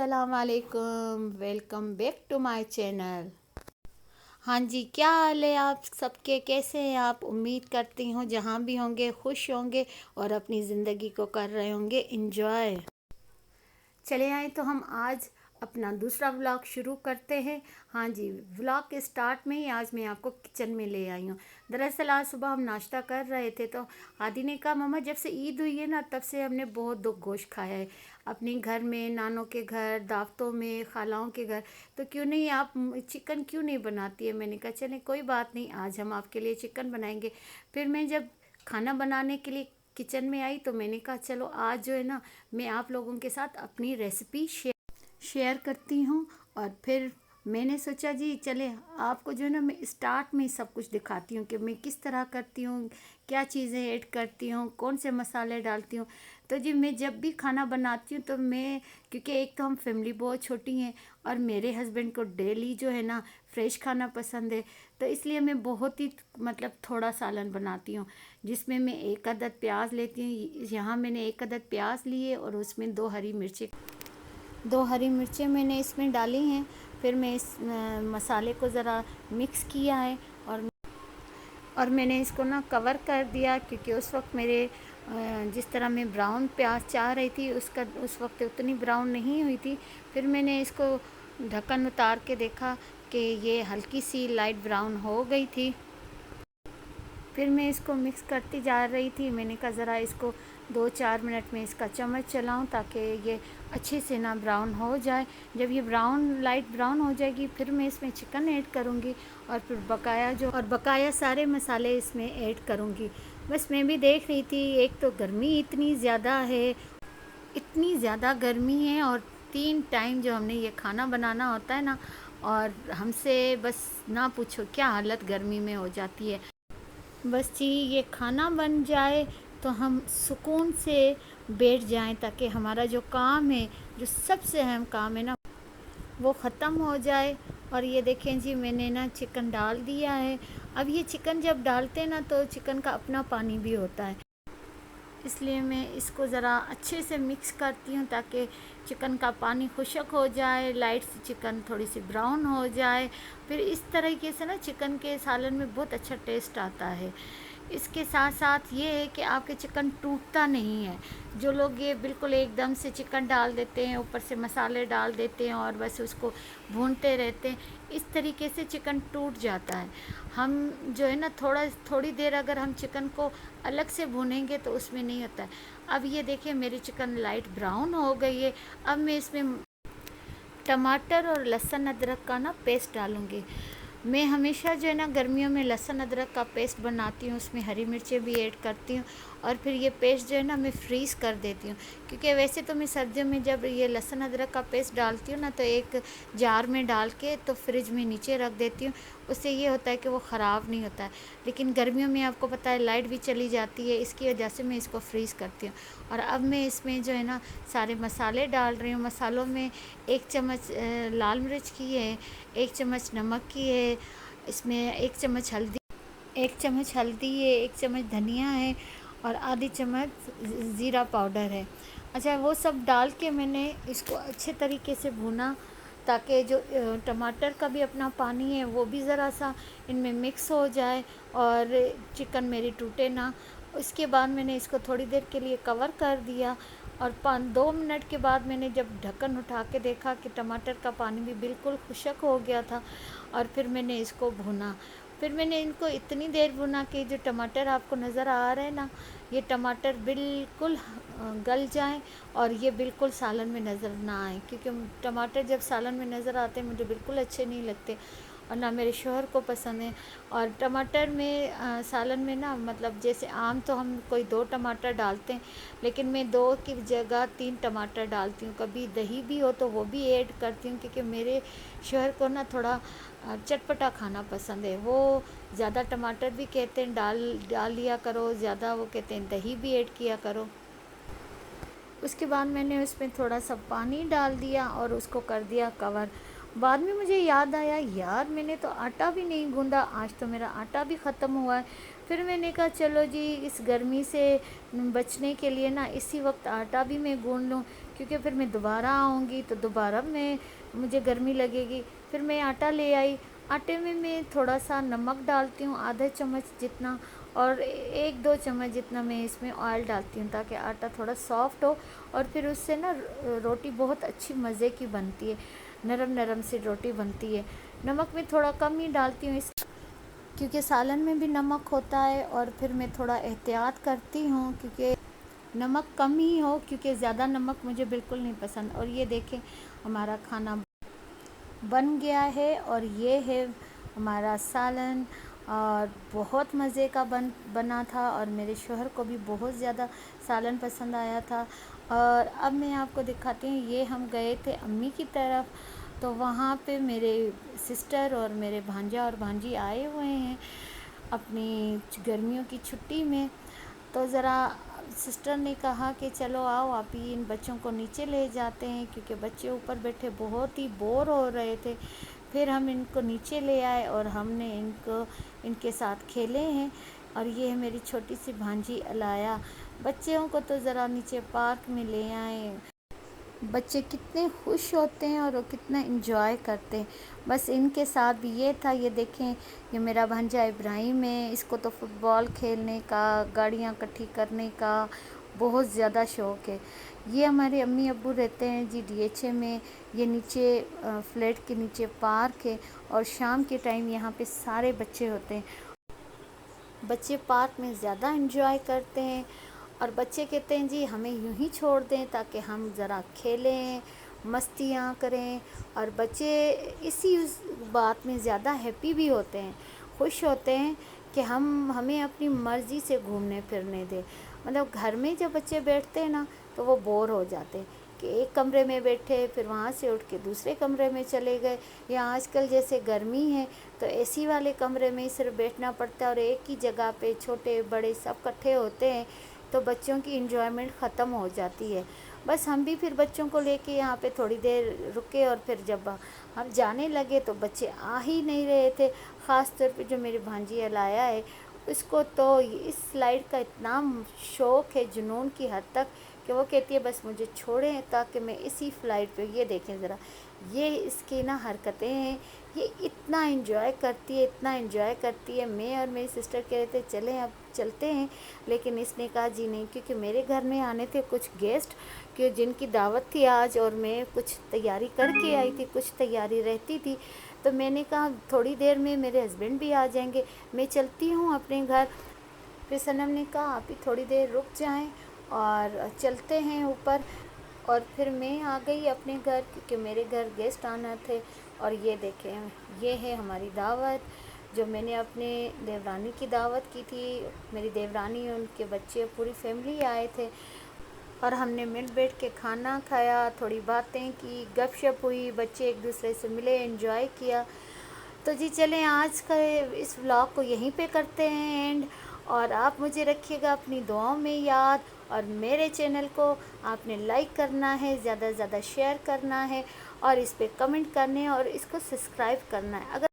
अस्सलाम वालेकुम, welcome back to my channel. हाँ जी, क्या हाल है आप सबके, कैसे हैं आप? उम्मीद करती हूँ जहाँ भी होंगे खुश होंगे और अपनी ज़िंदगी को कर रहे होंगे एंजॉय। चले आए तो हम आज अपना दूसरा व्लॉग शुरू करते हैं। हाँ जी, व्लॉग के स्टार्ट में ही आज मैं आपको किचन में ले आई हूँ। दरअसल आज सुबह हम नाश्ता कर रहे थे तो आदि ने कहा मम्मा जब से ईद हुई है ना तब से हमने बहुत दुख गोश्त खाया है अपने घर में, नानों के घर, दावतों में, खालाओं के घर, तो क्यों नहीं आप चिकन क्यों नहीं बनाती है। मैंने कहा चलें कोई बात नहीं, आज हम आपके लिए चिकन बनाएंगे। फिर मैं जब खाना बनाने के लिए किचन में आई तो मैंने कहा चलो आज जो है ना मैं आप लोगों के साथ अपनी रेसिपी शेयर करती हूँ। और फिर मैंने सोचा जी चले आपको जो है ना मैं स्टार्ट में ही सब कुछ दिखाती हूँ कि मैं किस तरह करती हूँ, क्या चीज़ें ऐड करती हूँ, कौन से मसाले डालती हूँ। तो जी मैं जब भी खाना बनाती हूँ तो मैं, क्योंकि एक तो हम फैमिली बहुत छोटी हैं और मेरे हस्बैंड को डेली जो है ना फ्रेश खाना पसंद है, तो इसलिए मैं बहुत ही मतलब थोड़ा सालन बनाती हूँ जिसमें मैं 1 अदद प्याज लेती हूँ। यहाँ मैंने 1 अदद प्याज लिए और उसमें 2 हरी मिर्चें मैंने इसमें डाली हैं। फिर मैं इस मसाले को ज़रा मिक्स किया है और मैंने इसको ना कवर कर दिया, क्योंकि उस वक्त मेरे जिस तरह मैं ब्राउन प्याज चाह रही थी उस वक्त उतनी ब्राउन नहीं हुई थी। फिर मैंने इसको ढक्कन उतार के देखा कि ये हल्की सी लाइट ब्राउन हो गई थी। फिर मैं इसको मिक्स करती जा रही थी। मैंने कहा ज़रा इसको 2-4 मिनट में इसका चम्मच चलाऊं ताकि ये अच्छे से ना ब्राउन हो जाए। जब ये लाइट ब्राउन हो जाएगी फिर मैं इसमें चिकन ऐड करूंगी और फिर बकाया सारे मसाले इसमें ऐड करूंगी। बस मैं भी देख रही थी, एक तो गर्मी इतनी ज़्यादा है, इतनी ज़्यादा गर्मी है, और 3 टाइम जो हमने ये खाना बनाना होता है ना, और हमसे बस ना पूछो क्या हालत गर्मी में हो जाती है। बस जी ये खाना बन जाए तो हम सुकून से बैठ जाएं ताकि हमारा जो काम है, जो सबसे अहम काम है ना, वो ख़त्म हो जाए। और ये देखें जी मैंने ना चिकन डाल दिया है। अब ये चिकन जब डालते हैं ना तो चिकन का अपना पानी भी होता है, इसलिए मैं इसको ज़रा अच्छे से मिक्स करती हूँ ताकि चिकन का पानी खुश्क हो जाए, लाइट सी चिकन थोड़ी सी ब्राउन हो जाए। फिर इस तरीके से ना चिकन के सालन में बहुत अच्छा टेस्ट आता है। इसके साथ साथ ये है कि आपके चिकन टूटता नहीं है। जो लोग ये बिल्कुल एकदम से चिकन डाल देते हैं, ऊपर से मसाले डाल देते हैं और बस उसको भूनते रहते हैं, इस तरीके से चिकन टूट जाता है। हम जो है ना थोड़ी देर अगर हम चिकन को अलग से भूनेंगे तो उसमें नहीं होता है। अब ये देखिए मेरी चिकन लाइट ब्राउन हो गई है। अब मैं इसमें टमाटर और लहसुन अदरक का ना पेस्ट डालूँगी। मैं हमेशा जो है ना गर्मियों में लहसुन अदरक का पेस्ट बनाती हूँ, उसमें हरी मिर्चें भी ऐड करती हूँ और फिर ये पेस्ट जो है ना मैं फ्रीज़ कर देती हूँ। क्योंकि वैसे तो मैं सर्दियों में जब ये लहसुन अदरक का पेस्ट डालती हूँ ना तो एक जार में डाल के तो फ्रिज में नीचे रख देती हूँ, उससे ये होता है कि वो ख़राब नहीं होता है। लेकिन गर्मियों में आपको पता है लाइट भी चली जाती है, इसकी वजह से मैं इसको फ्रीज़ करती हूँ। और अब मैं इसमें जो है ना सारे मसाले डाल रही हूँ। मसालों में 1 चम्मच लाल मिर्च की है, 1 चम्मच नमक की है, इसमें 1 चम्मच हल्दी है, 1 चम्मच धनिया है और आधी चम्मच ज़ीरा पाउडर है। अच्छा, वो सब डाल के मैंने इसको अच्छे तरीके से भूना ताकि जो टमाटर का भी अपना पानी है वो भी ज़रा सा इनमें मिक्स हो जाए और चिकन मेरी टूटे ना। उसके बाद मैंने इसको थोड़ी देर के लिए कवर कर दिया और 2 मिनट के बाद मैंने जब ढक्कन उठा के देखा कि टमाटर का पानी भी बिल्कुल खुश्क हो गया था और फिर मैंने इसको भुना। फिर मैंने इनको इतनी देर भुना कि जो टमाटर आपको नज़र आ रहे हैं ना, ये टमाटर बिल्कुल गल जाएं और ये बिल्कुल सालन में नज़र ना आए, क्योंकि टमाटर जब सालन में नज़र आते हैं मुझे बिल्कुल अच्छे नहीं लगते और ना मेरे शोहर को पसंद है। और टमाटर में सालन में ना मतलब जैसे आम तो हम कोई 2 टमाटर डालते हैं, लेकिन मैं 2 की जगह 3 टमाटर डालती हूँ। कभी दही भी हो तो वो भी ऐड करती हूँ, क्योंकि मेरे शोहर को ना थोड़ा चटपटा खाना पसंद है। वो ज़्यादा टमाटर भी कहते हैं डाल लिया करो, ज़्यादा वो कहते हैं दही भी ऐड किया करो। उसके बाद मैंने उसमें थोड़ा सा पानी डाल दिया और उसको कर दिया कवर। बाद में मुझे याद आया यार मैंने तो आटा भी नहीं गूंदा, आज तो मेरा आटा भी ख़त्म हुआ है। फिर मैंने कहा चलो जी इस गर्मी से बचने के लिए ना इसी वक्त आटा भी मैं गूंद लूँ, کیونکہ پھر میں دوبارہ آؤں گی تو دوبارہ مجھے گرمی لگے گی۔ پھر میں آٹا لے آئی، آٹے میں تھوڑا سا نمک ڈالتی ہوں، آدھا چمچ جتنا، اور 1-2 چمچ جتنا میں اس میں آئل ڈالتی ہوں تاکہ آٹا تھوڑا سافٹ ہو، اور پھر اس سے نا روٹی بہت اچھی مزے کی بنتی ہے، نرم نرم سی روٹی بنتی ہے۔ نمک میں تھوڑا کم ہی ڈالتی ہوں کیونکہ سالن میں بھی نمک ہوتا ہے، اور پھر میں تھوڑا احتیاط کرتی ہوں کیونکہ نمک کم ہی ہو، کیونکہ زیادہ نمک مجھے بالکل نہیں پسند۔ اور یہ دیکھیں ہمارا کھانا بن گیا ہے، اور یہ ہے ہمارا سالن، اور بہت مزے کا بنا تھا، اور میرے شوہر کو بھی بہت زیادہ سالن پسند آیا تھا۔ اور اب میں آپ کو دکھاتی ہوں، یہ ہم گئے تھے امی کی طرف، تو وہاں پہ میرے سسٹر اور میرے بھانجا اور بھانجی آئے ہوئے ہیں اپنی گرمیوں کی چھٹی میں، تو ذرا سسٹر نے کہا کہ چلو آؤ آپ ہی ان بچوں کو نیچے لے جاتے ہیں، کیونکہ بچے اوپر بیٹھے بہت ہی بور ہو رہے تھے۔ پھر ہم ان کو نیچے لے آئے اور ہم نے ان کے ساتھ کھیلے ہیں۔ اور یہ ہے میری چھوٹی سی بھانجی الایا۔ بچوں کو تو ذرا نیچے پارک میں لے آئیں، بچے کتنے خوش ہوتے ہیں اور وہ کتنا انجوائے کرتے ہیں۔ بس ان کے ساتھ بھی یہ تھا، یہ دیکھیں یہ میرا بھانجا ابراہیم ہے، اس کو تو فٹ بال کھیلنے کا، گاڑیاں اکٹھی کرنے کا بہت زیادہ شوق ہے۔ یہ ہمارے امی ابو رہتے ہیں جی DHA میں، یہ نیچے فلیٹ کے نیچے پارک ہے، اور شام کے ٹائم یہاں پہ سارے بچے ہوتے ہیں۔ بچے پارک میں زیادہ انجوائے کرتے ہیں، اور بچے کہتے ہیں جی ہمیں یوں ہی چھوڑ دیں تاکہ ہم ذرا کھیلیں، مستیاں کریں، اور بچے اسی بات میں زیادہ ہیپی بھی ہوتے ہیں، خوش ہوتے ہیں کہ ہمیں اپنی مرضی سے گھومنے پھرنے دیں۔ مطلب گھر میں جب بچے بیٹھتے ہیں نا تو وہ بور ہو جاتے ہیں کہ ایک کمرے میں بیٹھے، پھر وہاں سے اٹھ کے دوسرے کمرے میں چلے گئے، یا آج کل جیسے گرمی ہے تو AC والے کمرے میں ہی صرف بیٹھنا پڑتا ہے، اور ایک ہی جگہ پہ چھوٹے بڑے سب اکٹھے ہوتے ہیں تو بچوں کی انجوائمنٹ ختم ہو جاتی ہے۔ بس ہم بھی پھر بچوں کو لے کے یہاں پہ تھوڑی دیر رکے، اور پھر جب ہم جانے لگے تو بچے آ ہی نہیں رہے تھے، خاص طور پہ جو میری بھانجی الایا ہے، اس کو تو اس سلائڈ کا اتنا شوق ہے، جنون کی حد تک، کہ وہ کہتی ہے بس مجھے چھوڑیں تاکہ میں اسی فلائٹ پہ۔ یہ دیکھیں ذرا، یہ اس کی نا حرکتیں ہیں، یہ اتنا انجوائے کرتی ہے، اتنا انجوائے کرتی ہے۔ میں اور میری سسٹر کہہ رہے تھے چلیں اب چلتے ہیں، لیکن اس نے کہا جی نہیں، کیونکہ میرے گھر میں آنے تھے کچھ گیسٹ کہ جن کی دعوت تھی آج، اور میں کچھ تیاری کر کے آئی تھی، کچھ تیاری رہتی تھی، تو میں نے کہا تھوڑی دیر میں میرے ہسبینڈ بھی آ جائیں گے، میں چلتی ہوں اپنے گھر۔ پھر صنم نے کہا آپ ہی تھوڑی دیر رک جائیں اور چلتے ہیں اوپر، اور پھر میں آ گئی اپنے گھر کیونکہ میرے گھر گیسٹ آنا تھے۔ اور یہ دیکھیں، یہ ہے ہماری دعوت جو میں نے اپنے دیورانی کی دعوت کی تھی، میری دیورانی ان کے بچے پوری فیملی آئے تھے، اور ہم نے مل بیٹھ کے کھانا کھایا، تھوڑی باتیں کی، گپ شپ ہوئی، بچے ایک دوسرے سے ملے، انجوائے کیا۔ تو جی چلیں آج کا اس ولاگ کو یہیں پہ کرتے ہیں اینڈ، اور آپ مجھے رکھیے گا اپنی دعاؤں میں یاد، اور میرے چینل کو آپ نے لائک کرنا ہے، زیادہ سے زیادہ شیئر کرنا ہے، اور اس پہ کمنٹ کرنے، اور اس کو سبسکرائب کرنا ہے۔ اگر